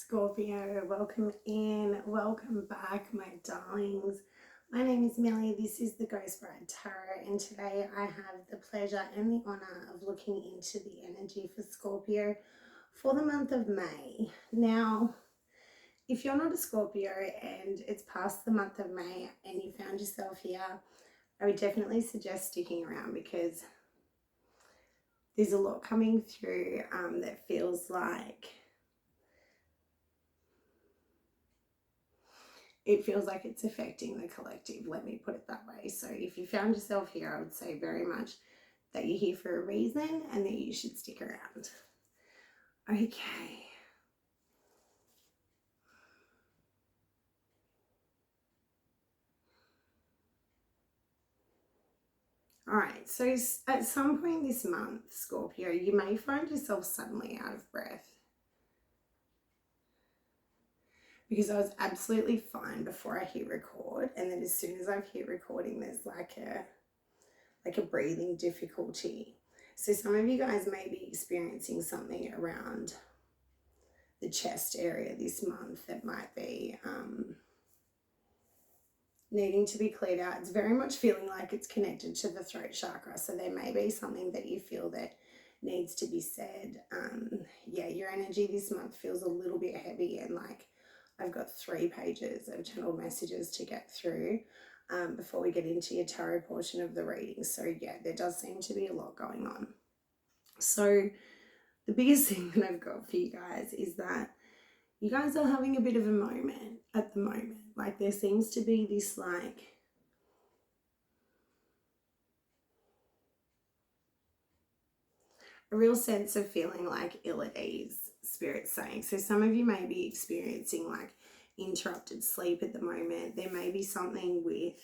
Scorpio, welcome in, welcome back, my darlings. My name is Millie. This is the Ghost Bride Tarot, and today I have the pleasure and the honor of looking into the energy for Scorpio for the month of May. Now, if you're not a Scorpio and it's past the month of May and you found yourself here, I would definitely suggest sticking around because there's a lot coming through that feels like it's affecting the collective, let me put it that way. So if you found yourself here, I would say very much that you're here for a reason and that you should stick around. Okay. All right, so at some point this month, Scorpio, you may find yourself suddenly out of breath. Because I was absolutely fine before I hit record, and then as soon as I've hit recording, there's like a breathing difficulty. So some of you guys may be experiencing something around the chest area this month that might be needing to be cleared out. It's very much feeling like it's connected to the throat chakra. So there may be something that you feel that needs to be said. Yeah, your energy this month feels a little bit heavy, and like I've got 3 pages of channel messages to get through before we get into your tarot portion of the reading. So yeah, there does seem to be a lot going on. So the biggest thing that I've got for you guys is that you guys are having a bit of a moment at the moment. Like there seems to be this like a real sense of feeling like ill at ease, Spirit's saying. So some of you may be experiencing like interrupted sleep at the moment. There may be something with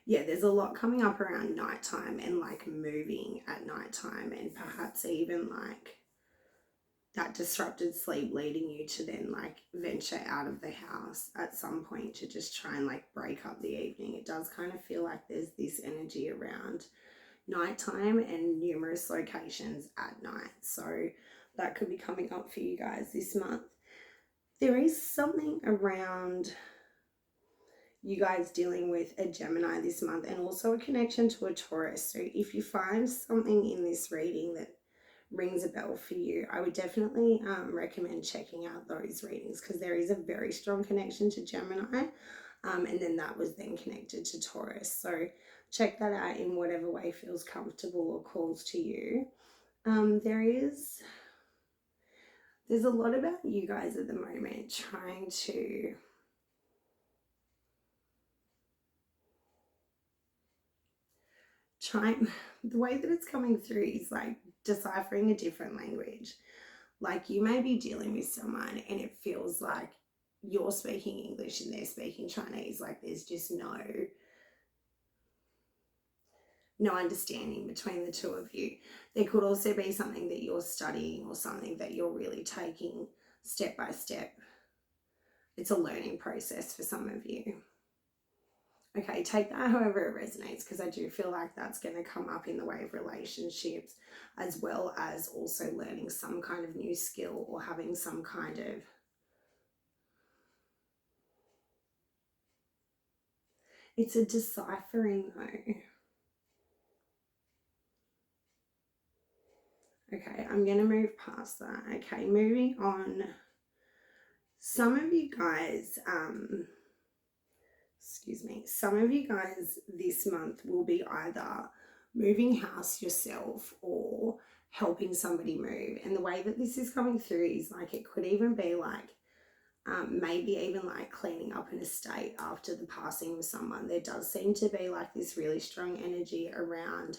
yeah, there's a lot coming up around nighttime and like moving at nighttime, and perhaps even like that disrupted sleep leading you to then like venture out of the house at some point to just try and like break up the evening. It does kind of feel like there's this energy around nighttime and numerous locations at night. So that could be coming up for you guys this month. There is something around you guys dealing with a Gemini this month, and also a connection to a Taurus. So if you find something in this reading that rings a bell for you, I would definitely recommend checking out those readings, because there is a very strong connection to Gemini, and then that was then connected to Taurus. So check that out in whatever way feels comfortable or calls to you. There's a lot about you guys at the moment trying to the way that it's coming through is like deciphering a different language. Like you may be dealing with someone and it feels like you're speaking English and they're speaking Chinese. Like there's just no understanding between the two of you. There could also be something that you're studying or something that you're really taking step by step. It's a learning process for some of you. Okay, take that however it resonates, because I do feel like that's going to come up in the way of relationships, as well as also learning some kind of new skill or having some kind of it's a deciphering though. Okay, I'm going to move past that. Okay, moving on. Some of you guys, some of you guys this month will be either moving house yourself or helping somebody move. And the way that this is coming through is like it could even be like maybe even like cleaning up an estate after the passing of someone. There does seem to be like this really strong energy around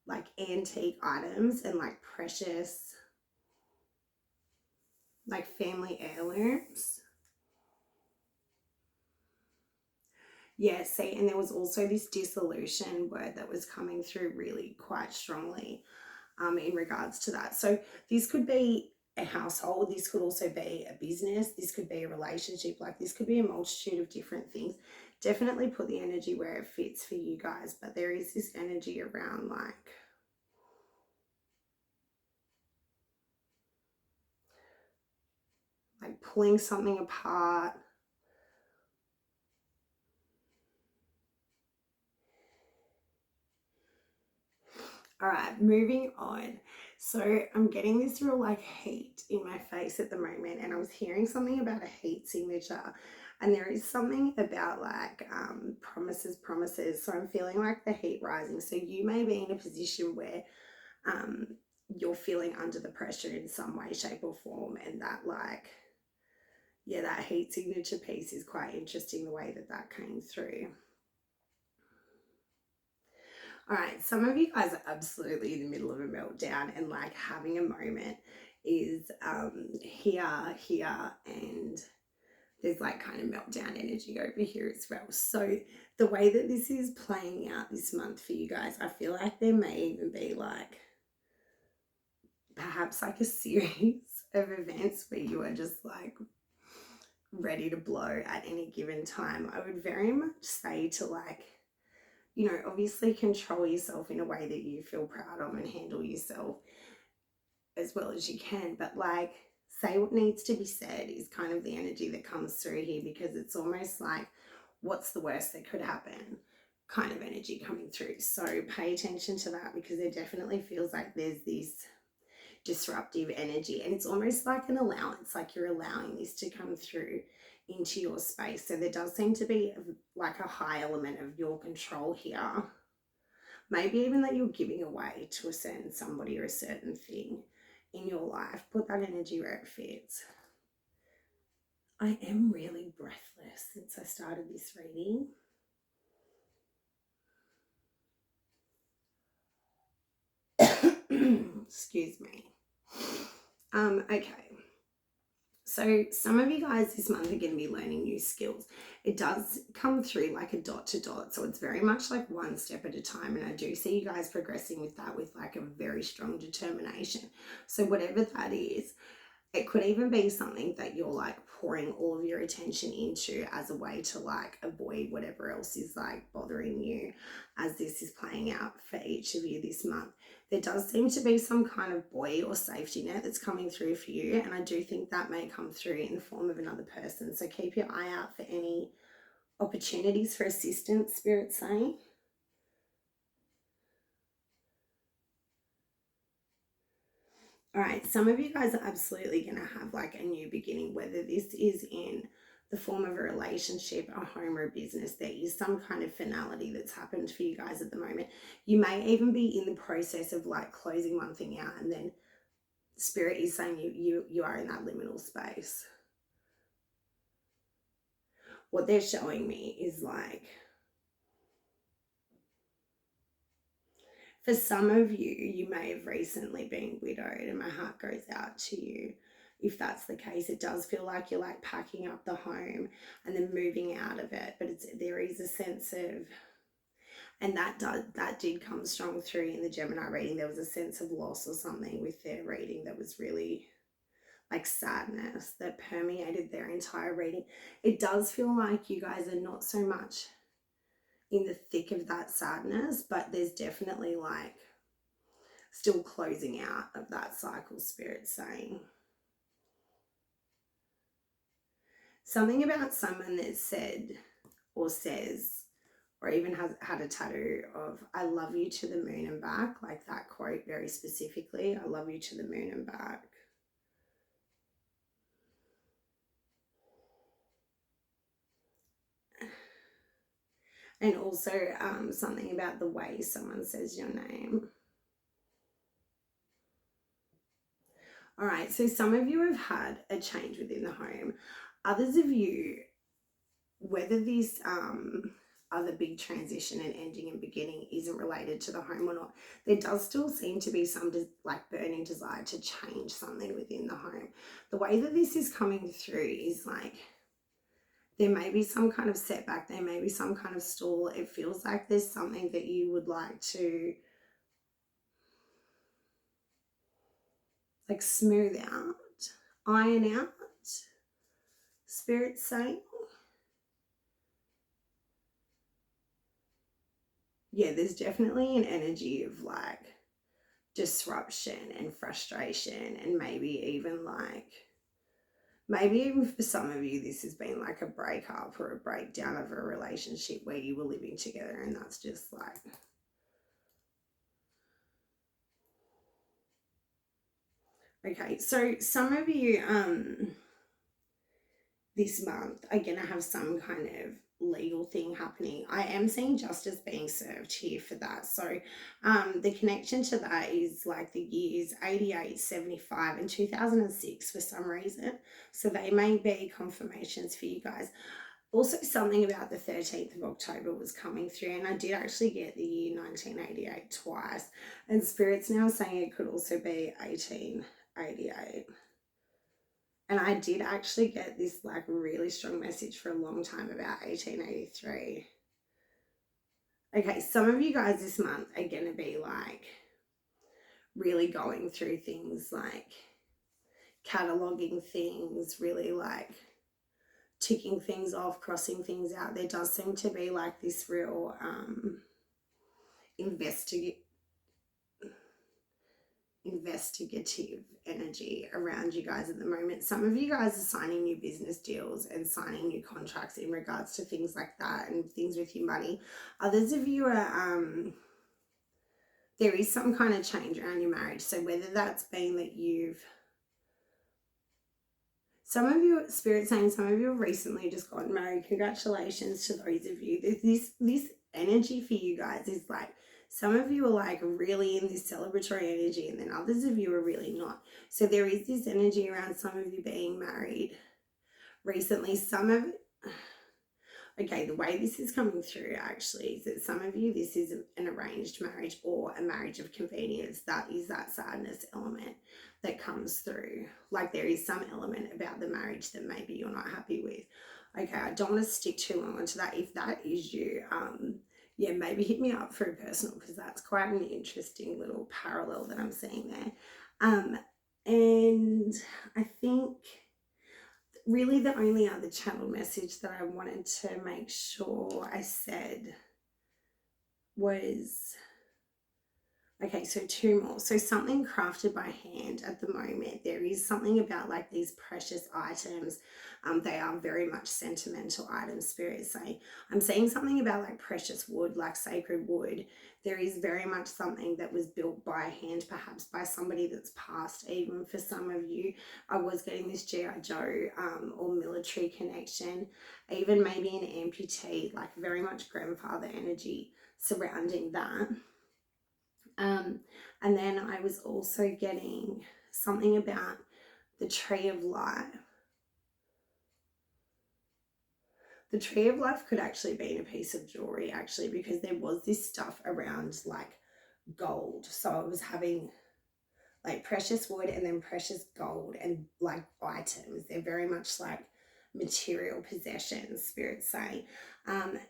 like antique items and like precious like family heirlooms. Yeah, see, and there was also this dissolution word that was coming through really quite strongly in regards to that. So this could be a household, this could also be a business, this could be a relationship, like this could be a multitude of different things. definitely put the energy where it fits for you guys, but there is this energy around like pulling something apart. All right, moving on. So I'm getting this real like heat in my face at the moment, and I was hearing something about a heat signature, and there is something about like promises. So I'm feeling like the heat rising. So you may be in a position where um, you're feeling under the pressure in some way, shape, or form, and that like, yeah, that heat signature piece is quite interesting, the way that that came through. All right, some of you guys are absolutely in the middle of a meltdown, and like having a moment is here, and there's like kind of meltdown energy over here as well. So the way that this is playing out this month for you guys, I feel like there may even be like perhaps like a series of events where you are just like ready to blow at any given time. I would very much say to like, you know, obviously control yourself in a way that you feel proud of and handle yourself as well as you can, but like say what needs to be said is kind of the energy that comes through here, because it's almost like what's the worst that could happen kind of energy coming through. So pay attention to that, because there definitely feels like there's this disruptive energy, and it's almost like an allowance, like you're allowing this to come through into your space. So there does seem to be like a high element of your control here, maybe even that you're giving away to a certain somebody or a certain thing in your life. Put that energy where it fits. I am really breathless since I started this reading. Excuse me. Okay. So some of you guys this month are going to be learning new skills. It does come through like a dot to dot. So it's very much like one step at a time. And I do see you guys progressing with that with like a very strong determination. So whatever that is, it could even be something that you're like pouring all of your attention into as a way to like avoid whatever else is like bothering you as this is playing out for each of you this month. There does seem to be some kind of buoy or safety net that's coming through for you, and I do think that may come through in the form of another person. So keep your eye out for any opportunities for assistance, Spirit's saying. All right, some of you guys are absolutely going to have like a new beginning, whether this is in the form of a relationship, a home, or a business. There is some kind of finality that's happened for you guys at the moment. You may even be in the process of like closing one thing out, and then Spirit is saying you are in that liminal space. What they're showing me is like, for some of you, you may have recently been widowed, and my heart goes out to you. If that's the case, it does feel like you're like packing up the home and then moving out of it. But there is a sense of, and that did come strong through in the Gemini reading. There was a sense of loss or something with their reading that was really like sadness that permeated their entire reading. It does feel like you guys are not so much in the thick of that sadness, but there's definitely like still closing out of that cycle, Spirit saying. Something about someone that said or says or even has had a tattoo of "I love you to the moon and back," like that quote very specifically, "I love you to the moon and back." And also something about the way someone says your name. All right, so some of you have had a change within the home. Others of you, whether this other big transition and ending and beginning isn't related to the home or not, there does still seem to be some like burning desire to change something within the home. The way that this is coming through is like there may be some kind of setback, there may be some kind of stall. It feels like there's something that you would like to like smooth out, iron out, Spirit saying. yeah, there's definitely an energy of like disruption and frustration, and maybe even for some of you this has been like a breakup or a breakdown of a relationship where you were living together, and that's just like, okay, so some of you this month are going to have some kind of legal thing happening. I am seeing justice being served here for that. So the connection to that is like the years 88, 75, and 2006 for some reason. So they may be confirmations for you guys. Also, something about the 13th of October was coming through, and I did actually get the year 1988 twice. And Spirit's now saying it could also be 1888. And I did actually get this like really strong message for a long time about 1883. Okay, some of you guys this month are going to be like really going through things like cataloging things, really like ticking things off, crossing things out. There does seem to be like this real investigative energy around you guys at the moment. Some of you guys are signing new business deals and signing new contracts in regards to things like that and things with your money. Others of you are there is some kind of change around your marriage. So whether that's been that some of you, Spirit saying some of you have recently just gotten married. Congratulations to those of you. This energy for you guys is like, some of you are like really in this celebratory energy, and then others of you are really not. So there is this energy around some of you being married recently. Okay, the way this is coming through actually is that some of you, this is an arranged marriage or a marriage of convenience. That is that sadness element that comes through. Like there is some element about the marriage that maybe you're not happy with. Okay, I don't want to stick too long onto that. If that is you, yeah, maybe hit me up for a personal, because that's quite an interesting little parallel that I'm seeing there. And I think really the only other channel message that I wanted to make sure I said was, okay, so two more. So something crafted by hand at the moment. There is something about like these precious items. They are very much sentimental items, Spirit saying. I'm seeing something about like precious wood, like sacred wood. There is very much something that was built by hand, perhaps by somebody that's passed. Even for some of you, I was getting this G.I. Joe or military connection, even maybe an amputee, like very much grandfather energy surrounding that. And then I was also getting something about the tree of life. The tree of life could actually be in a piece of jewelry, actually, because there was this stuff around like gold. So I was having like precious wood and then precious gold and like items. They're very much like material possessions, Spirit saying.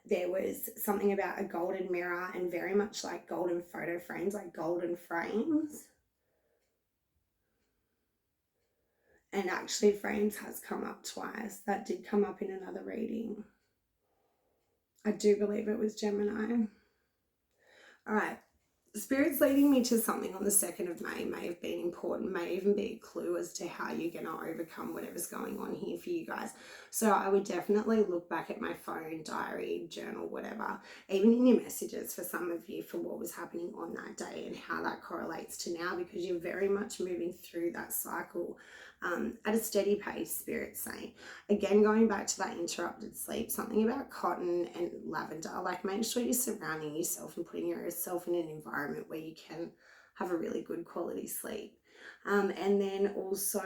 There was something about a golden mirror and very much like golden photo frames, like golden frames. And actually frames has come up twice. That did come up in another reading. I do believe it was Gemini. All right. Spirit's leading me to something on the 2nd of May. May have been important, may even be a clue as to how you're going to overcome whatever's going on here for you guys. So I would definitely look back at my phone, diary, journal, whatever, even in your messages for some of you, for what was happening on that day and how that correlates to now, because you're very much moving through that cycle at a steady pace, Spirit saying. Again, going back to that interrupted sleep, something about cotton and lavender, like make sure you're surrounding yourself and putting yourself in an environment where you can have a really good quality sleep. And then also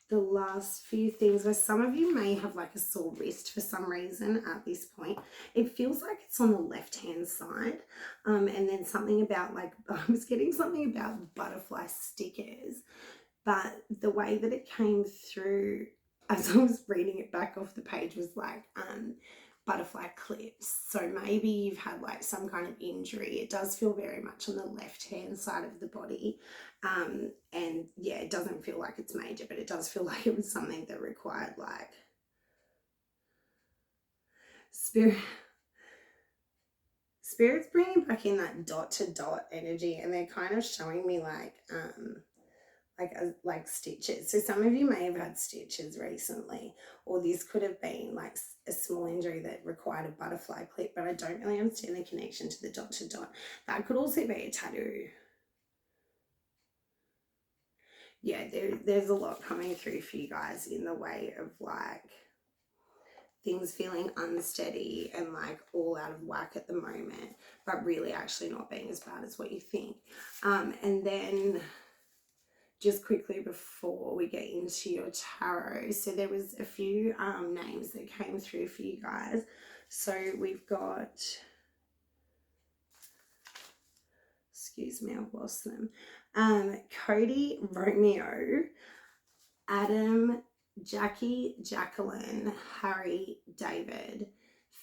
the last few things where some of you may have like a sore wrist for some reason at this point. It feels like it's on the left hand side. And then something about like, I was getting something about butterfly stickers, but the way that it came through as I was reading it back off the page was like butterfly clips. So maybe you've had like some kind of injury. It does feel very much on the left hand side of the body. And yeah, it doesn't feel like it's major, but it does feel like it was something that required like spirit. Spirit's bringing back in that dot to dot energy, and they're kind of showing me like stitches. So some of you may have had stitches recently, or this could have been like a small injury that required a butterfly clip, but I don't really understand the connection to the dot to dot. That could also be a tattoo. Yeah, there's a lot coming through for you guys in the way of like things feeling unsteady and like all out of whack at the moment, but really actually not being as bad as what you think. And then just quickly before we get into your tarot, so there was a few names that came through for you guys. So we've got, excuse me, I've lost them. Cody, Romeo, Adam, Jackie, Jacqueline, Harry, David,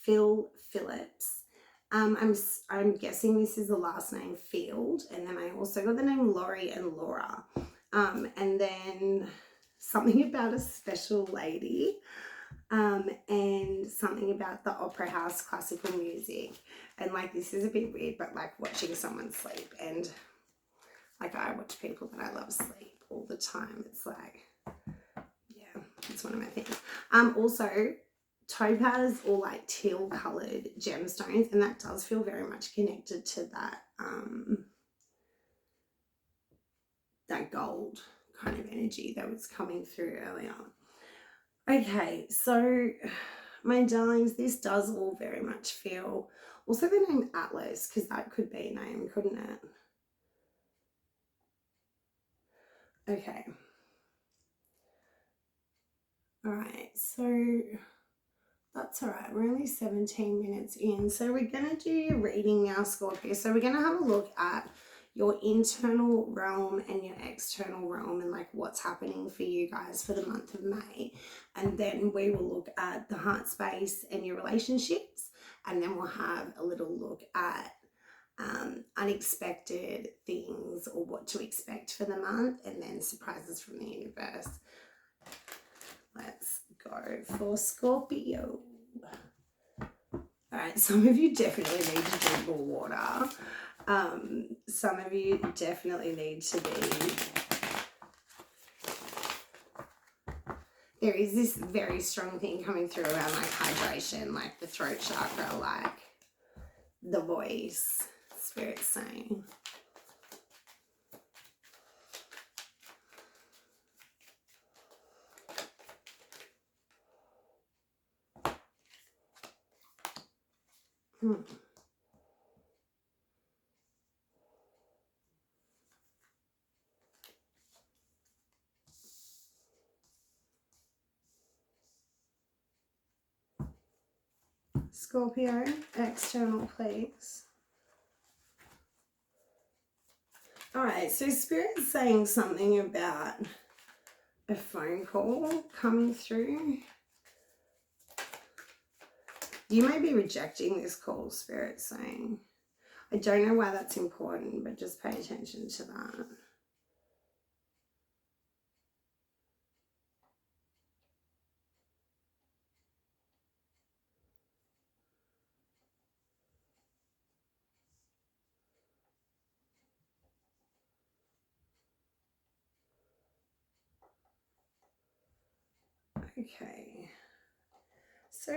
Phil, Phillips. I'm guessing this is the last name Field, and then I also got the name Laurie and Laura. And then something about a special lady, and something about the opera house, classical music. And like, this is a bit weird, but like watching someone sleep, and like I watch people that I love sleep all the time. It's like, yeah, it's one of my things. Also topaz or like teal colored gemstones, and that does feel very much connected to that that gold kind of energy that was coming through earlier. Okay, so my darlings, this does all very much feel, also the name Atlas, because that could be a name, couldn't it? Okay. All right, so that's all right. We're only 17 minutes in. So we're going to do your reading now, Scorpio. So we're going to have a look at your internal realm and your external realm, and like what's happening for you guys for the month of May. And then we will look at the heart space and your relationships. And then we'll have a little look at unexpected things, or what to expect for the month, and then surprises from the universe. Let's go for Scorpio. All right, some of you definitely need to drink more water. Some of you definitely need to be... There is this very strong thing coming through around like hydration, like the throat chakra, like the voice, Spirit's saying. Scorpio, external please. All right, so Spirit's saying something about a phone call coming through. You may be rejecting this call, Spirit's saying. I don't know why that's important, but just pay attention to that. Okay, so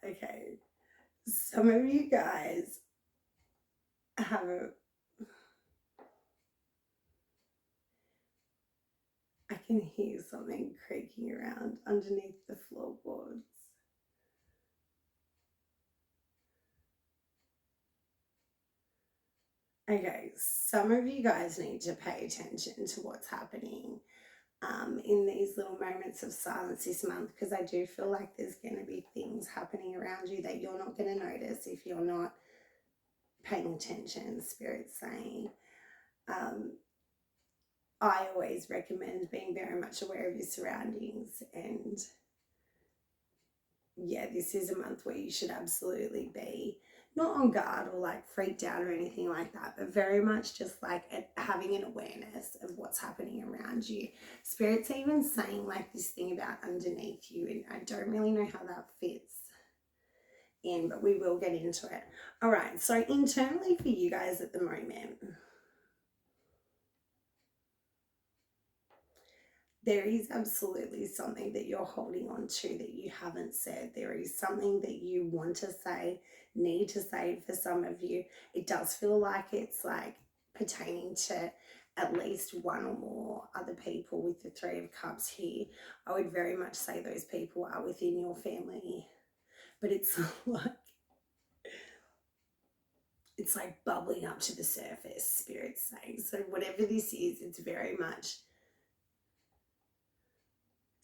okay, some of you guys have I can hear something creaking around underneath the floorboards. Okay, some of you guys need to pay attention to what's happening in these little moments of silence this month, because I do feel like there's going to be things happening around you that you're not going to notice if you're not paying attention, Spirit's saying. I always recommend being very much aware of your surroundings, and yeah, this is a month where you should absolutely be not on guard or like freaked out or anything like that, but very much just like having an awareness of what's happening around you. Spirit's even saying like this thing about underneath you, and I don't really know how that fits in, but we will get into it. All right, so internally for you guys at the moment, there is absolutely something that you're holding on to that you haven't said. There is something that you want to say, need to say for some of you. It does feel like it's like pertaining to at least one or more other people with the Three of Cups here. I would very much say those people are within your family, but it's like bubbling up to the surface, Spirit's saying. So whatever this is, it's very much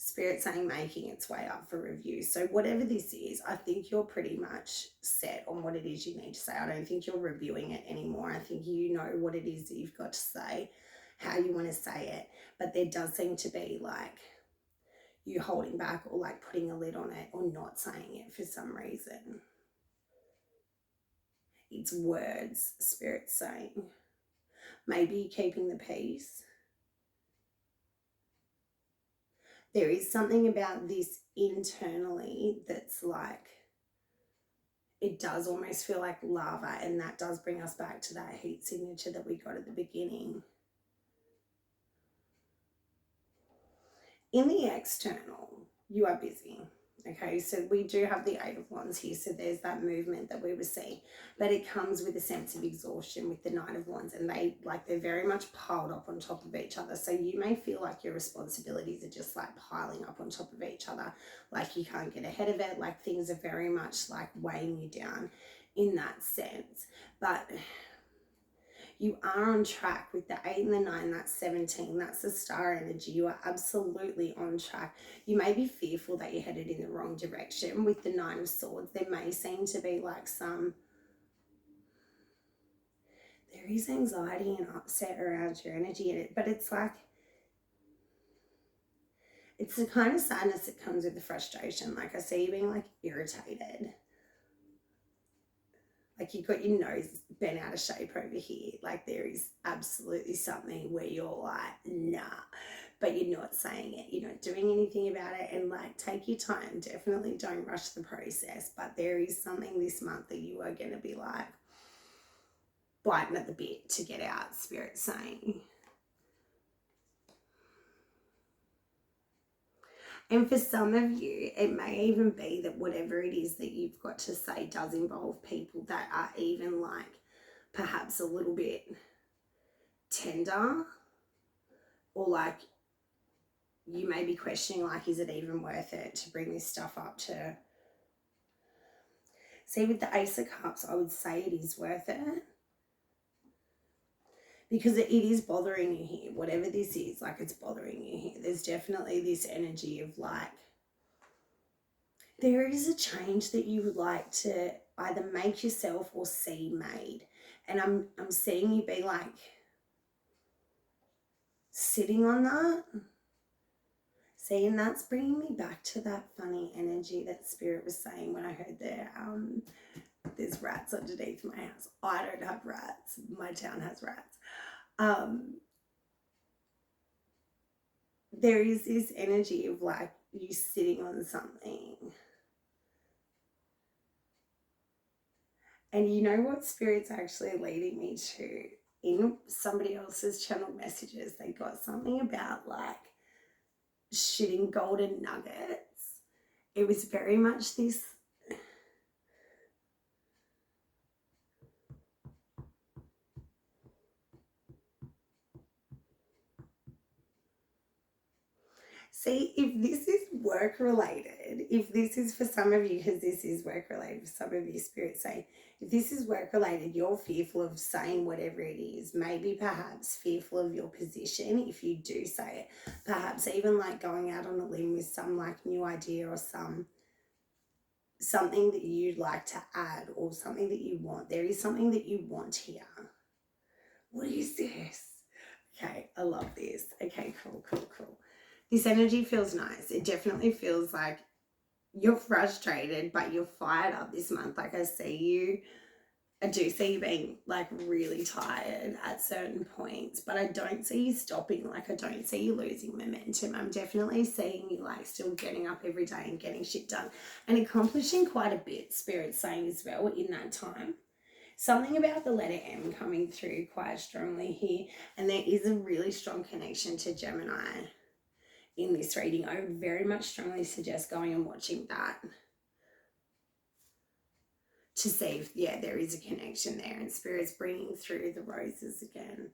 Spirit saying making its way up for review. So whatever this is, I think you're pretty much set on what it is you need to say. I don't think you're reviewing it anymore. I think you know what it is that you've got to say, how you want to say it. But there does seem to be like you holding back or like putting a lid on it or not saying it for some reason. It's words, Spirit's saying. Maybe keeping the peace. There is something about this internally that's like, it does almost feel like lava, and that does bring us back to that heat signature that we got at the beginning. In the external, you are busy. Okay, so we do have the Eight of Wands here, so there's that movement that we were seeing, but it comes with a sense of exhaustion with the Nine of Wands, and they're very much piled up on top of each other. So you may feel like your responsibilities are just like piling up on top of each other, like you can't get ahead of it, like things are very much like weighing you down in that sense. But you are on track with the 8 and the 9, that's 17, that's the star energy. You are absolutely on track. You may be fearful that you're headed in the wrong direction with the 9 of Swords. There may seem to be like there is anxiety and upset around your energy in it, but it's like, it's the kind of sadness that comes with the frustration. Like I see you being like irritated. Like you've got your nose bent out of shape over here. Like there is absolutely something where you're like, nah, but you're not saying it. You're not doing anything about it. And like, take your time. Definitely don't rush the process. But there is something this month that you are going to be like biting at the bit to get out, Spirit saying. And for some of you, it may even be that whatever it is that you've got to say does involve people that are even like perhaps a little bit tender, or like you may be questioning like, is it even worth it to bring this stuff up to... See, with the Ace of Cups, I would say it is worth it. Because it is bothering you here. Whatever this is, like it's bothering you here. There's definitely this energy of like, there is a change that you would like to either make yourself or see made. And I'm seeing you be like sitting on that. See, and that's bringing me back to that funny energy that Spirit was saying when I heard there's rats underneath my house. I don't have rats. My town has rats. There is this energy of like you sitting on something. And you know what Spirit's actually leading me to? In somebody else's channel messages, they got something about like shitting golden nuggets. It was very much this... See, if this is work related, if this is for some of you, because this is work related for some of you, Spirit say, if this is work related, you're fearful of saying whatever it is, maybe perhaps fearful of your position if you do say it, perhaps even like going out on a limb with some like new idea or something that you'd like to add or something that you want. There is something that you want here. What is this? Okay, I love this. Okay, cool. This energy feels nice. It definitely feels like you're frustrated, but you're fired up this month. Like I see you I do see you being like really tired at certain points, but I don't see you stopping. Like, I don't see you losing momentum. I'm definitely seeing you like still getting up every day and getting shit done and accomplishing quite a bit, Spirit's saying as well, in that time. Something about the letter M coming through quite strongly here, and there is a really strong connection to Gemini in this reading. I would very much strongly suggest going and watching that to see if, yeah, there is a connection there, and Spirit's bringing through the roses again.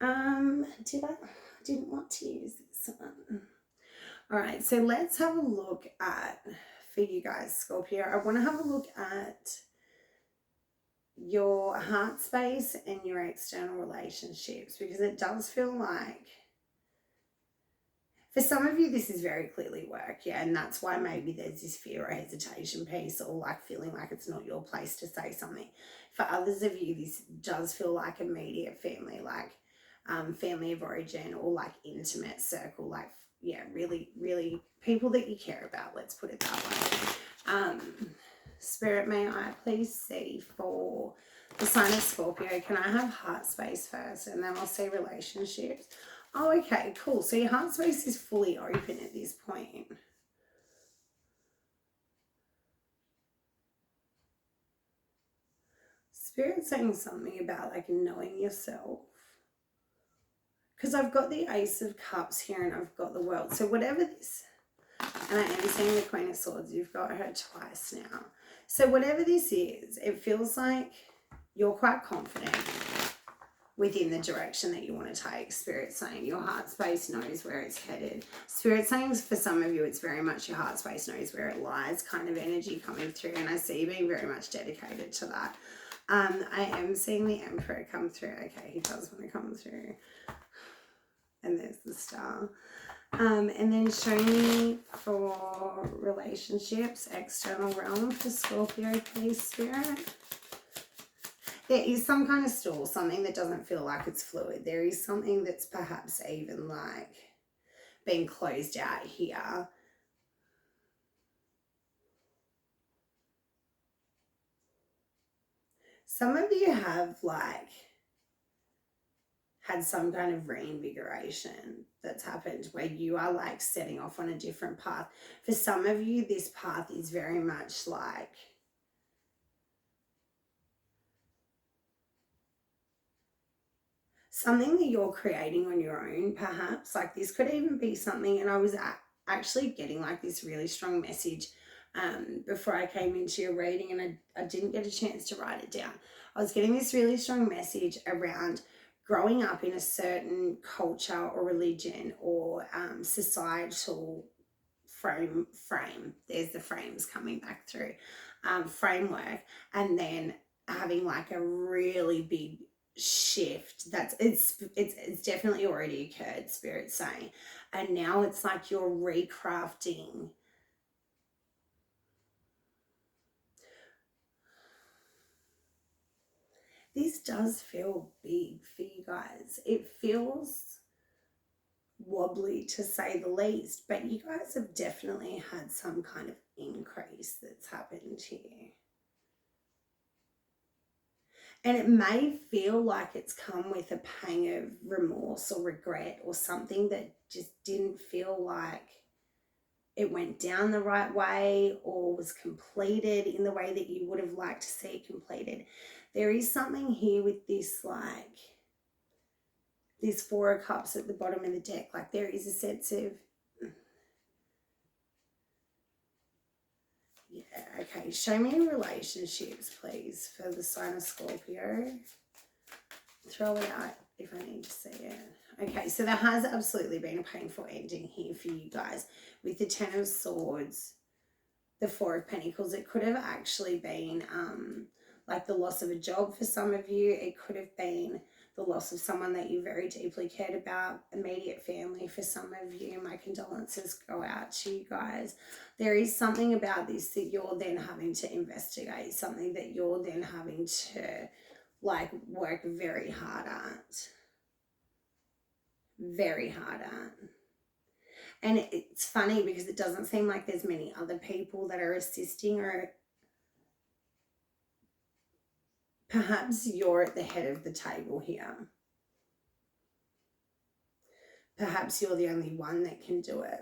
I didn't want to use this one. All right, so let's have a look at, for you guys, Scorpio, I want to have a look at your heart space and your external relationships, because it does feel like, for some of you, this is very clearly work, yeah, and that's why maybe there's this fear or hesitation piece, or like feeling like it's not your place to say something. For others of you, this does feel like immediate family, like family of origin, or like intimate circle, like, yeah, really, really people that you care about, let's put it that way. Spirit, may I please see for the sign of Scorpio, can I have heart space first, and then I'll see relationships? Oh, okay, cool. So your heart space is fully open at this point. Spirit saying something about like knowing yourself. Because I've got the Ace of Cups here and I've got the World. So whatever this, and I am seeing the Queen of Swords, you've got her twice now. So whatever this is, it feels like you're quite confident within the direction that you want to take. Spirit saying your heart space knows where it's headed. Spirit saying for some of you, it's very much your heart space knows where it lies kind of energy coming through. And I see you being very much dedicated to that. I am seeing the Emperor come through. Okay, he does want to come through. And there's the Star. And then show me for relationships, external realm for Scorpio, please, Spirit. There is some kind of stall, something that doesn't feel like it's fluid. There is something that's perhaps even like being closed out here. Some of you have like had some kind of reinvigoration that's happened where you are like setting off on a different path. For some of you, this path is very much like something that you're creating on your own, perhaps. Like this could even be something, and I was actually getting like this really strong message before I came into your reading, and I didn't get a chance to write it down. I was getting this really strong message around growing up in a certain culture or religion or societal frame. There's the frames coming back through, framework, and then having like a really big shift. It's definitely already occurred, Spirit saying, and now it's like you're recrafting. This does feel big for you guys. It feels wobbly to say the least, but you guys have definitely had some kind of increase that's happened here. And it may feel like it's come with a pang of remorse or regret or something that just didn't feel like it went down the right way or was completed in the way that you would have liked to see it completed. There is something here with this, like, this Four of Cups at the bottom of the deck. Like, there is a sense of, yeah, okay. Show me relationships, please, for the sign of Scorpio. Throw it out if I need to see it. Okay, so there has absolutely been a painful ending here for you guys with the Ten of Swords, the Four of Pentacles. It could have actually been like the loss of a job for some of you. It could have been the loss of someone that you very deeply cared about, immediate family for some of you. My condolences go out to you guys. There is something about this that you're then having to investigate, something that you're then having to like work very hard at. Very hard at. And it's funny because it doesn't seem like there's many other people that are assisting or Perhaps you're at the head of the table here. Perhaps you're the only one that can do it.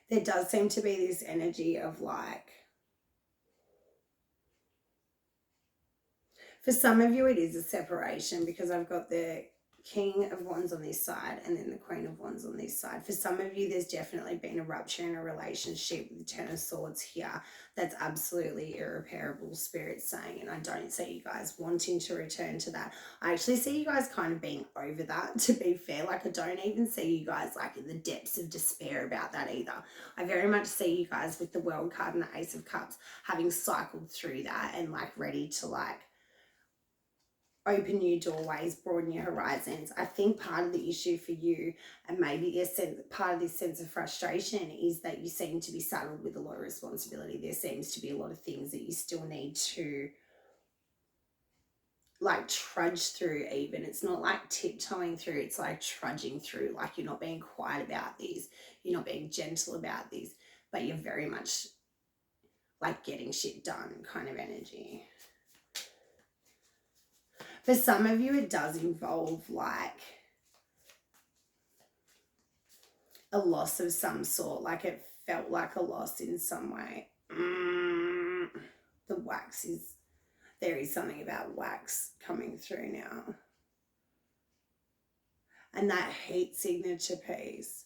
There does seem to be this energy of like, for some of you it is a separation, because I've got the King of Wands on this side and then the Queen of Wands on this side. For some of you, there's definitely been a rupture in a relationship with the Ten of Swords here. That's absolutely irreparable, Spirit's saying, and I don't see you guys wanting to return to that. I actually see you guys kind of being over that, to be fair. Like, I don't even see you guys like in the depths of despair about that either. I very much see you guys with the World card and the Ace of Cups having cycled through that and like ready to like open new doorways, broaden your horizons. I think part of the issue for you, and maybe part of this sense of frustration, is that you seem to be saddled with a lot of responsibility. There seems to be a lot of things that you still need to like trudge through even. It's not like tiptoeing through, it's like trudging through. Like, you're not being quiet about these, you're not being gentle about these, but you're very much like getting shit done kind of energy. For some of you, it does involve like a loss of some sort. Like, it felt like a loss in some way. The wax is, there is something about wax coming through now. And that heat signature piece.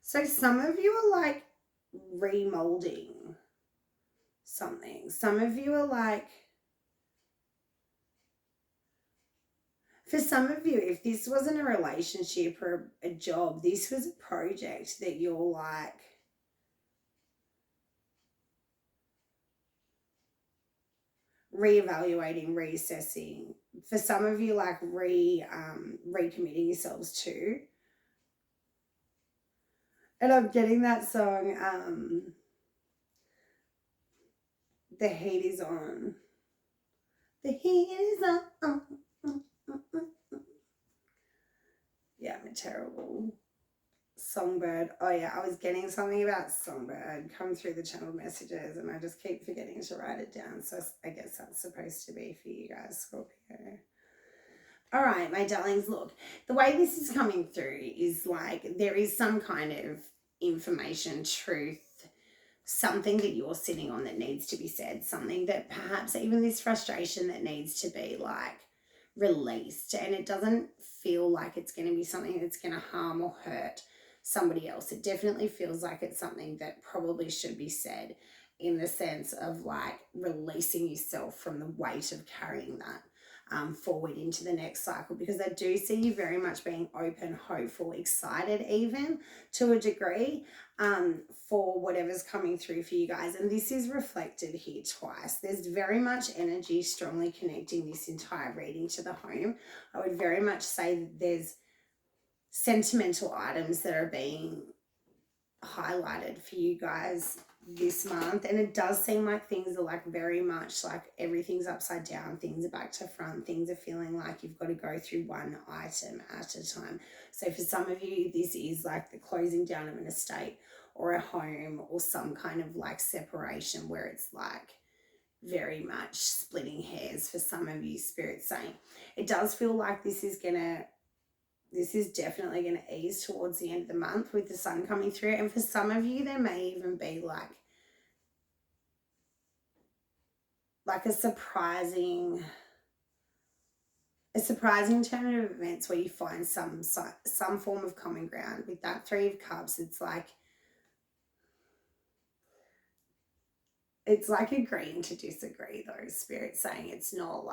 So some of you are like remolding something. Some of you are like, for some of you, if this wasn't a relationship or a job, this was a project that you're like reevaluating, reassessing. For some of you, like recommitting yourselves to. And I'm getting that song, The Heat Is On. The heat is on. Yeah, I'm a terrible songbird. Oh yeah, I was getting something about songbird come through the channel messages and I just keep forgetting to write it down. So I guess that's supposed to be for you guys, Scorpio. All right, my darlings, look, the way this is coming through is like there is some kind of information, truth, something that you're sitting on that needs to be said, something that perhaps even this frustration that needs to be like released, and it doesn't feel like it's going to be something that's going to harm or hurt somebody else. It definitely feels like it's something that probably should be said, in the sense of like releasing yourself from the weight of carrying that forward into the next cycle, because I do see you very much being open, hopeful, excited even to a degree for whatever's coming through for you guys. And this is reflected here twice. There's very much energy strongly connecting this entire reading to the home. I would very much say that there's sentimental items that are being highlighted for you guys this month, and it does seem like things are like very much like everything's upside down, things are back to front, things are feeling like you've got to go through one item at a time. So for some of you, this is like the closing down of an estate or a home or some kind of like separation where it's like very much splitting hairs for some of you, Spirit saying. It does feel like this is definitely going to ease towards the end of the month with the sun coming through. And for some of you, there may even be like a surprising turn of events where you find some form of common ground. With that Three of Cups, it's like agreeing to disagree, though, Spirit saying. It's not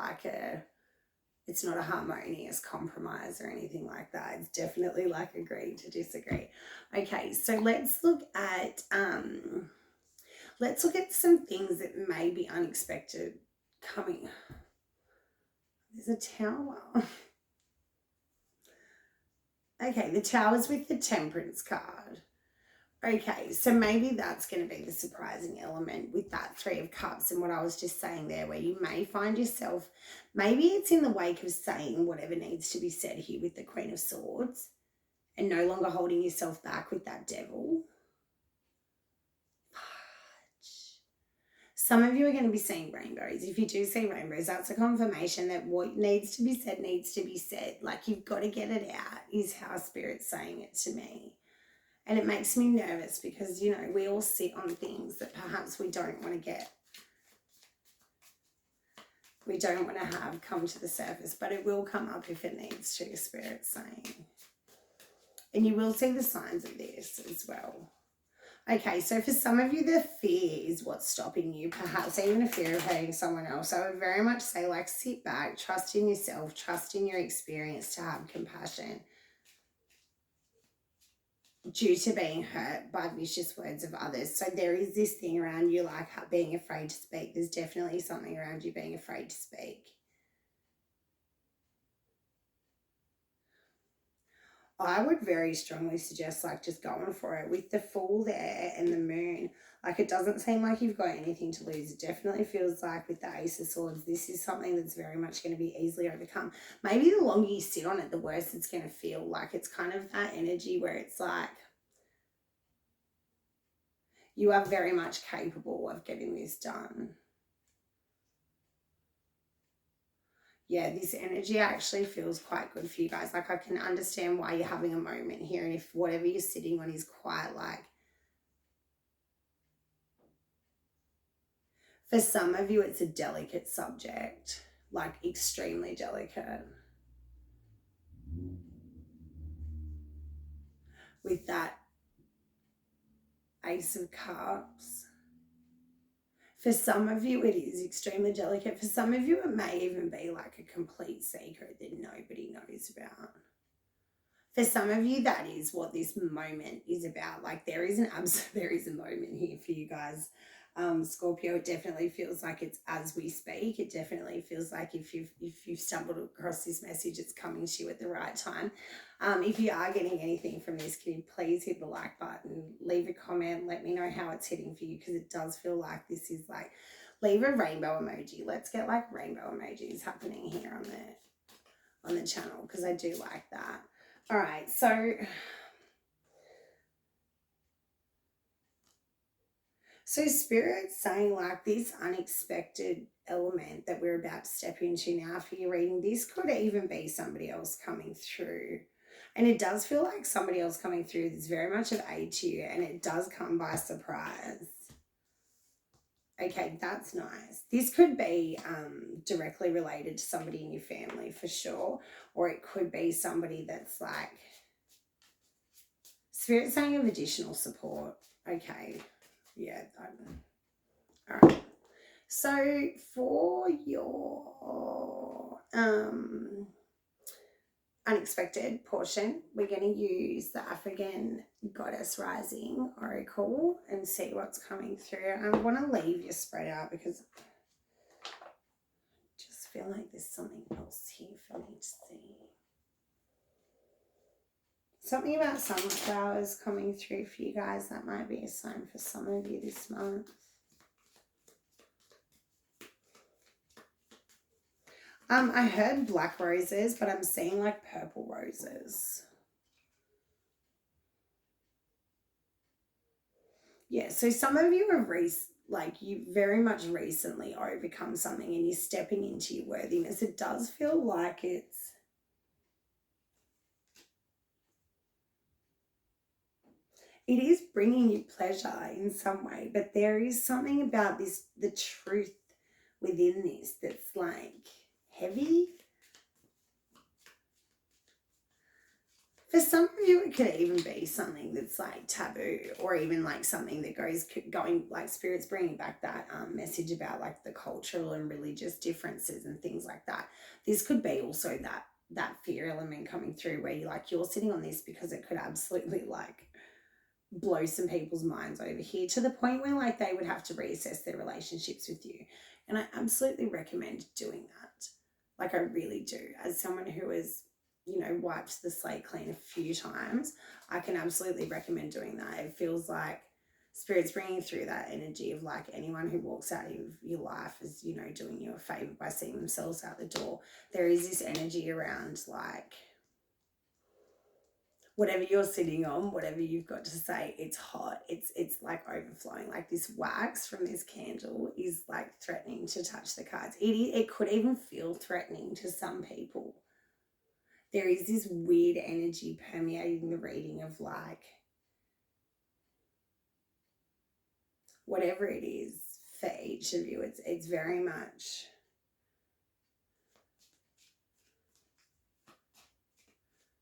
a harmonious compromise or anything like that. It's definitely like agreeing to disagree. Okay, so let's look at some things that may be unexpected coming. There's a Tower. Okay, the Tower's with the Temperance card. Okay, so maybe that's going to be the surprising element with that Three of Cups and what I was just saying there, where you may find yourself, maybe it's in the wake of saying whatever needs to be said here with the Queen of Swords and no longer holding yourself back with that Devil. Some of you are going to be seeing rainbows. If you do see rainbows, that's a confirmation that what needs to be said needs to be said. Like, you've got to get it out, is how Spirit's saying it to me. And it makes me nervous because, you know, we all sit on things that perhaps we don't want to have come to the surface, but it will come up if it needs to, Spirit's saying. And you will see the signs of this as well. Okay, so for some of you, the fear is what's stopping you, perhaps even a fear of hurting someone else. I would very much say, like, sit back, trust in yourself, trust in your experience to have compassion due to being hurt by vicious words of others. So there is this thing around you, like being afraid to speak. There's definitely something around you being afraid to speak. I would very strongly suggest, like, just going for it with the Fool there and the Moon. Like, it doesn't seem like you've got anything to lose. It definitely feels like with the Ace of Swords, this is something that's very much going to be easily overcome. Maybe the longer you sit on it, the worse it's going to feel. Like, it's kind of that energy where it's like, you are very much capable of getting this done. Yeah, this energy actually feels quite good for you guys. Like, I can understand why you're having a moment here. And if whatever you're sitting on is quite like, for some of you, it's a delicate subject, like extremely delicate. With that Ace of Cups. For some of you, it is extremely delicate. For some of you, it may even be like a complete secret that nobody knows about. For some of you, that is what this moment is about. Like, there is a moment here for you guys. Scorpio, it definitely feels like it's as we speak. It definitely feels like if you've stumbled across this message, it's coming to you at the right time. If you are getting anything from this, can you please hit the like button, leave a comment, let me know how it's hitting for you, because it does feel like this is like, leave a rainbow emoji. Let's get like rainbow emojis happening here on the channel, because I do like that. All right, so Spirit's saying, like, this unexpected element that we're about to step into now for your reading, this could even be somebody else coming through. And it does feel like somebody else coming through that's very much of aid to you, and it does come by surprise. Okay, that's nice. This could be directly related to somebody in your family for sure, or it could be somebody that's like, Spirit saying of additional support. Okay, yeah. All right. So for your unexpected portion, we're going to use the African Goddess Rising Oracle and see what's coming through. I want to leave you spread out because I just feel like there's something else here for me to see. Something about sunflowers coming through for you guys. That might be a sign for some of you this month. I heard black roses, but I'm seeing like purple roses. Yeah, so some of you are you very much recently overcome something and you're stepping into your worthiness. It does feel like it is bringing you pleasure in some way, but there is something about this, the truth within this, that's like heavy. For some of you, it could even be something that's like taboo, or even like something that going like Spirit's bringing back that message about like the cultural and religious differences and things like that. This could be also that fear element coming through where you're sitting on this because it could absolutely like blow some people's minds over here to the point where like they would have to reassess their relationships with you. And I absolutely recommend doing that. Like, I really do. As someone who has, you know, wiped the slate clean a few times, I can absolutely recommend doing that. It feels like Spirit's bringing through that energy of like anyone who walks out of your life is, you know, doing you a favor by seeing themselves out the door. There is this energy around like whatever you're sitting on, whatever you've got to say, it's hot. It's like overflowing. Like this wax from this candle is like threatening to touch the cards. It could even feel threatening to some people. There is this weird energy permeating the reading of like whatever it is for each of you. It's very much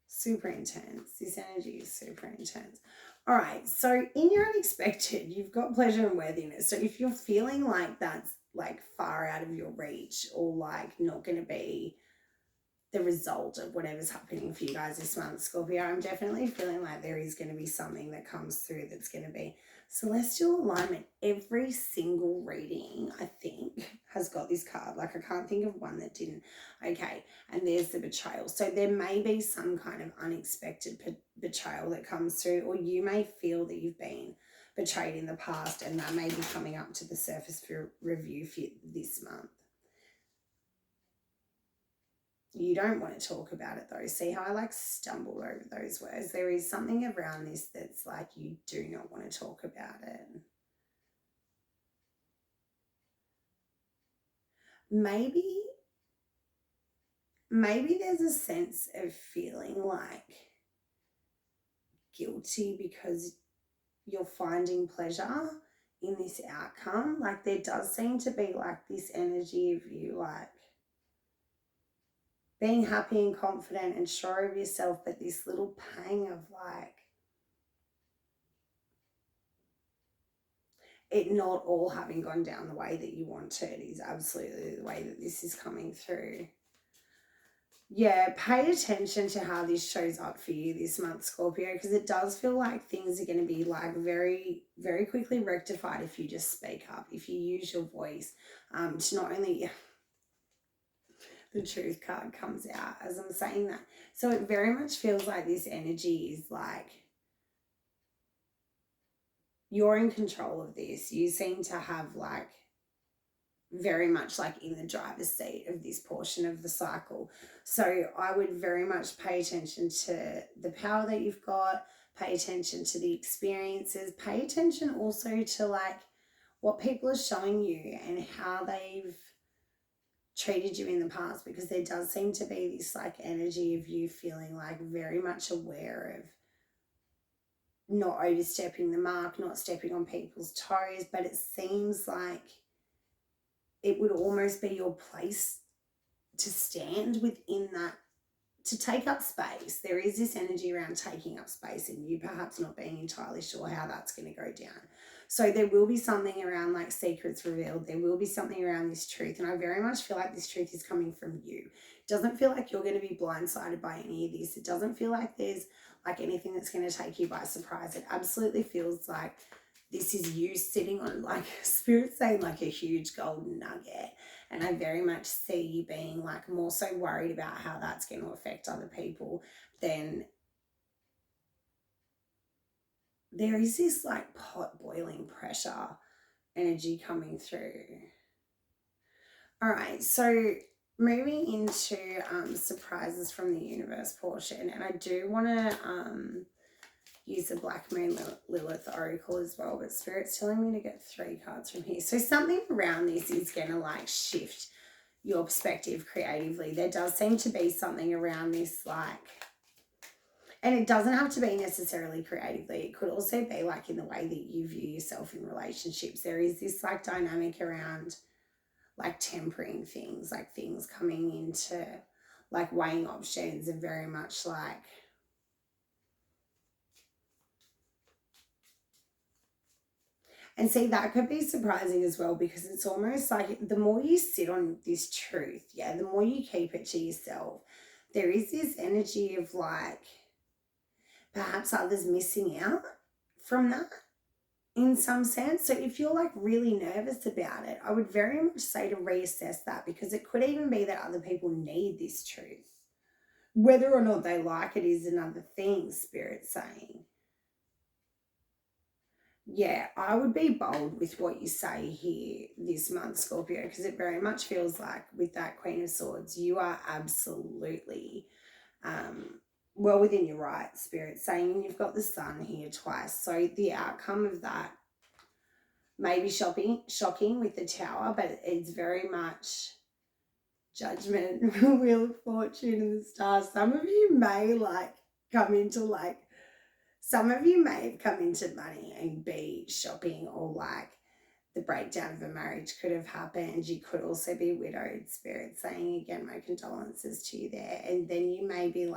super intense. This energy is super intense. All right, so in your unexpected, you've got pleasure and worthiness. So if you're feeling like that's like far out of your reach or like not going to be the result of whatever's happening for you guys this month, Scorpio, I'm definitely feeling like there is going to be something that comes through that's going to be celestial alignment. Every single reading, I think, has got this card. Like I can't think of one that didn't. Okay, and there's the betrayal. So there may be some kind of unexpected betrayal that comes through, or you may feel that you've been betrayed in the past, and that may be coming up to the surface for review for this month. You don't want to talk about it though. See how I like stumbled over those words? There is something around this that's like you do not want to talk about it. Maybe there's a sense of feeling like guilty because you're finding pleasure in this outcome. Like there does seem to be like this energy of you like being happy and confident and sure of yourself, but this little pang of like it not all having gone down the way that you wanted is absolutely the way that this is coming through. Yeah, pay attention to how this shows up for you this month, Scorpio, because it does feel like things are going to be like very, very quickly rectified if you just speak up, if you use your voice to not only... The truth card comes out as I'm saying that. So it very much feels like this energy is like you're in control of this. You seem to have like very much like in the driver's seat of this portion of the cycle. So I would very much pay attention to the power that you've got, pay attention to the experiences, pay attention also to like what people are showing you and how they've treated you in the past, because there does seem to be this like energy of you feeling like very much aware of not overstepping the mark, not stepping on people's toes, but it seems like it would almost be your place to stand within that, to take up space. There is this energy around taking up space and you perhaps not being entirely sure how that's going to go down. So there will be something around like secrets revealed. There will be something around this truth. And I very much feel like this truth is coming from you. It doesn't feel like you're going to be blindsided by any of this. It doesn't feel like there's like anything that's going to take you by surprise. It absolutely feels like this is you sitting on like Spirit saying like a huge golden nugget. And I very much see you being like more so worried about how that's going to affect other people than there is this like pot boiling pressure energy coming through. All right, so moving into surprises from the universe portion, and I do want to use the Black Moon Lilith Oracle as well, but Spirit's telling me to get 3 cards from here. So something around this is going to like shift your perspective creatively. There does seem to be something around this like, and it doesn't have to be necessarily creatively. It could also be like in the way that you view yourself in relationships. There is this like dynamic around like tempering things, like things coming into like weighing options and very much like and see that could be surprising as well, because it's almost like the more you sit on this truth, yeah, the more you keep it to yourself, there is this energy of like perhaps others missing out from that in some sense. So if you're like really nervous about it, I would very much say to reassess that, because it could even be that other people need this truth. Whether or not they like it is another thing, Spirit's saying. Yeah, I would be bold with what you say here this month, Scorpio, because it very much feels like with that Queen of Swords, you are absolutely well within your right, Spirit, saying you've got the Sun here twice. So the outcome of that may be shocking with the Tower, but it's very much Judgment, Wheel of Fortune, and the Stars. Some of you may come into some of you may have come into money and be shopping, or the breakdown of a marriage could have happened. You could also be widowed, Spirit, saying again, my condolences to you there. And then you may be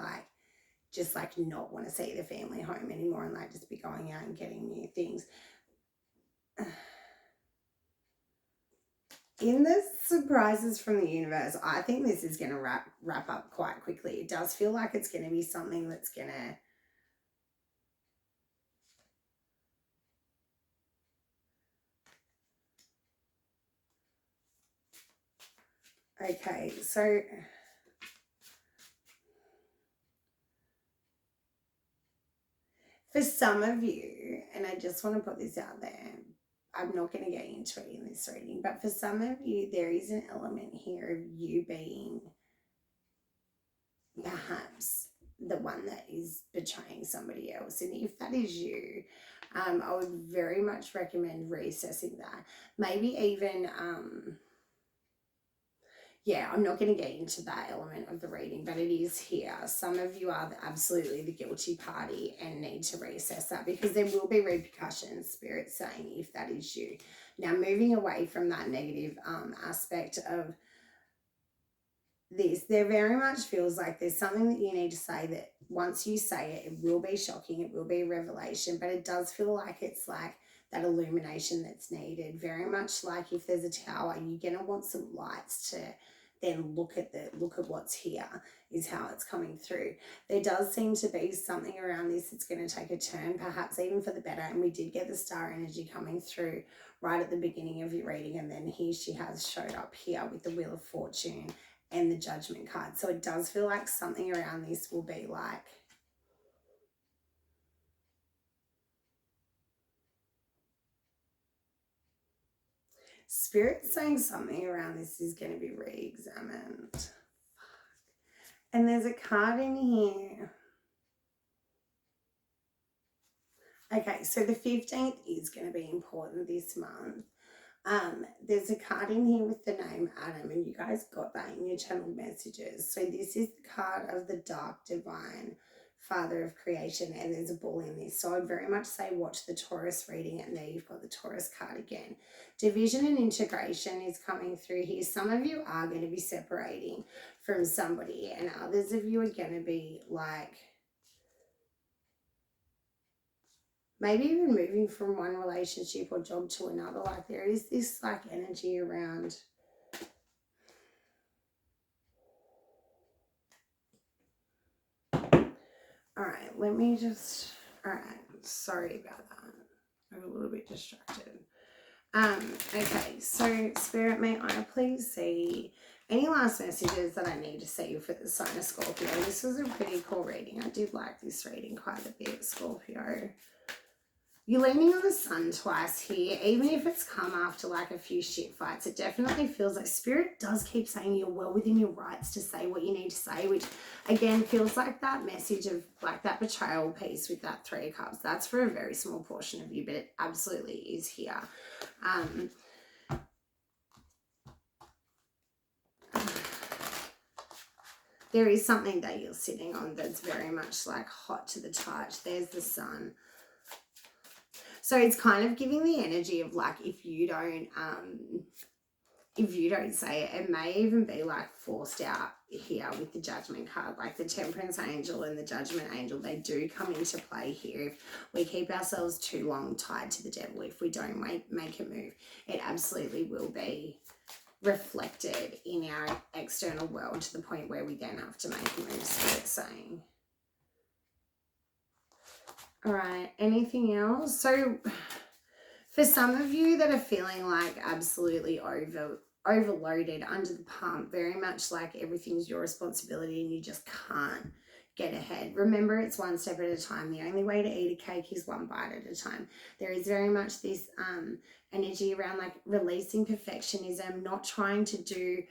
just not want to see the family home anymore and just be going out and getting new things. In the surprises from the universe, I think this is going to wrap up quite quickly. It does feel like it's going to be something that's going to... Okay, so for some of you, and I just want to put this out there, I'm not going to get into it in this reading, but for some of you, there is an element here of you being perhaps the one that is betraying somebody else. And if that is you, I would very much recommend reassessing that. Maybe even... yeah, I'm not going to get into that element of the reading, but it is here. Some of you are absolutely the guilty party and need to reassess that, because there will be repercussions, Spirit saying, if that is you. Now, moving away from that negative aspect of this, there very much feels like there's something that you need to say that once you say it, it will be shocking, it will be a revelation, but it does feel like it's that illumination that's needed. Very much like if there's a tower, you're going to want some lights to then look at what's here, is how it's coming through. There does seem to be something around this that's going to take a turn, perhaps even for the better. And we did get the star energy coming through right at the beginning of your reading. And then here she has showed up here with the Wheel of Fortune and the Judgment card. So it does feel like something around this will be Spirit saying something around this is going to be re-examined. And there's a card in here. Okay, so the 15th is going to be important this month. There's a card in here with the name Adam, and you guys got that in your channel messages. So this is the card of the dark divine Father of creation, and there's a bull in this. So I'd very much say watch the Taurus reading, and there you've got the Taurus card again. Division and integration is coming through here. Some of you are going to be separating from somebody, and others of you are going to be maybe even moving from one relationship or job to another. There is this energy around... All right, let me just... All right, sorry about that. I'm a little bit distracted. Okay, so Spirit, may I please see any last messages that I need to see for the sign of Scorpio? This was a pretty cool reading. I did like this reading quite a bit, Scorpio. You're leaning on the Sun twice here, even if it's come after a few shit fights. It definitely feels like Spirit does keep saying you're well within your rights to say what you need to say, which again feels like that message of that betrayal piece with that 3 of Cups. That's for a very small portion of you, but it absolutely is here. There is something that you're sitting on that's very much hot to the touch. There's the Sun. So it's kind of giving the energy of if you don't say it, it may even be forced out here with the Judgment card. The Temperance Angel and the Judgment Angel, they do come into play here. If we keep ourselves too long tied to the devil, if we don't make a move, it absolutely will be reflected in our external world to the point where we then have to make a move, Spirit's saying. All right, anything else? So for some of you that are feeling absolutely overloaded, under the pump, very much like everything's your responsibility and you just can't get ahead. Remember, it's one step at a time. The only way to eat a cake is one bite at a time. There is very much this energy around like releasing perfectionism, not trying to do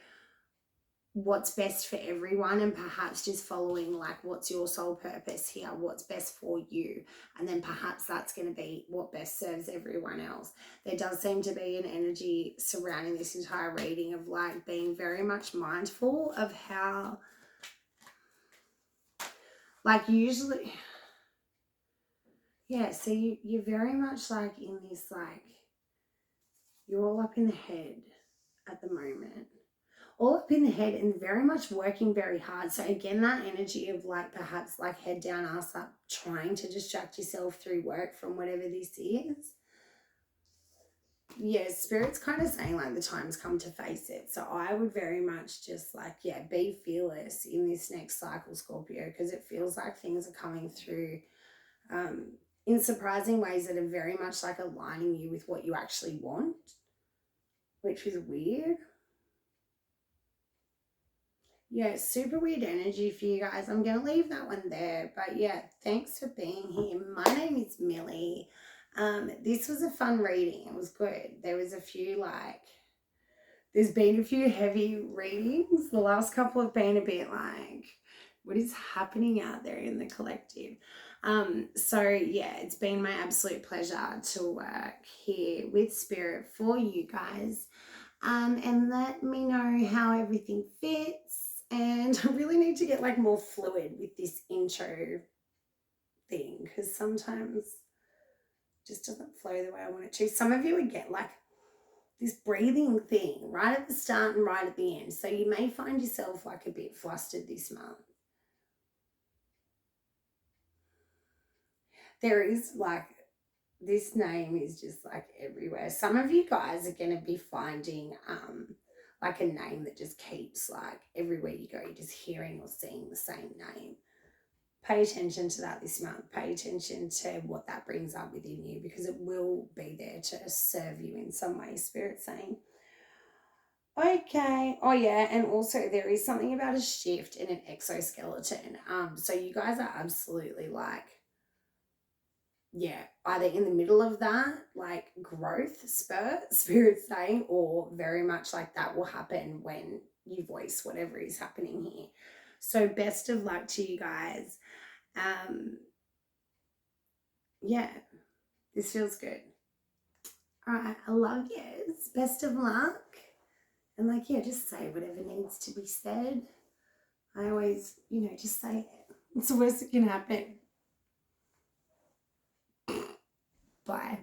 what's best for everyone, and perhaps just following like what's your soul purpose here, what's best for you, and then perhaps that's going to be what best serves everyone else. There does seem to be an energy surrounding this entire reading of like being very much mindful of how, like, usually, yeah, so you're very much like in this, like, you're all up in the head at the moment, all up in the head and very much working very hard. So again, that energy of like perhaps like head down, ass up, trying to distract yourself through work from whatever this is. Yeah, Spirit's kind of saying like the time's come to face it. So I would very much just like, yeah, be fearless in this next cycle, Scorpio, because it feels like things are coming through in surprising ways that are very much like aligning you with what you actually want, which is weird. Yeah, super weird energy for you guys. I'm going to leave that one there. But yeah, thanks for being here. My name is Millie. This was a fun reading. It was good. There was a few there's been a few heavy readings. The last couple have been a bit like, what is happening out there in the collective? So yeah, it's been my absolute pleasure to work here with Spirit for you guys. And let me know how everything fits. And I really need to get like more fluid with this intro thing, because sometimes it just doesn't flow the way I want it to. Some of you would get like this breathing thing right at the start and right at the end. So you may find yourself like a bit flustered this month. There is like, this name is just like everywhere. Some of you guys are going to be finding like a name that just keeps like everywhere you go, you're just hearing or seeing the same name. Pay attention to that this month. Pay attention to what that brings up within you, because it will be there to serve you in some way, Spirit's saying. Okay. Oh yeah, and also there is something about a shift in an exoskeleton. So you guys are absolutely like, yeah, either in the middle of that, like growth spurt, Spirit's saying, or very much like that will happen when you voice whatever is happening here. So best of luck to you guys. Yeah, this feels good. All right, I love you. Best of luck. And like, yeah, just say whatever needs to be said. I always, just say it. It's the worst that can happen. Bye.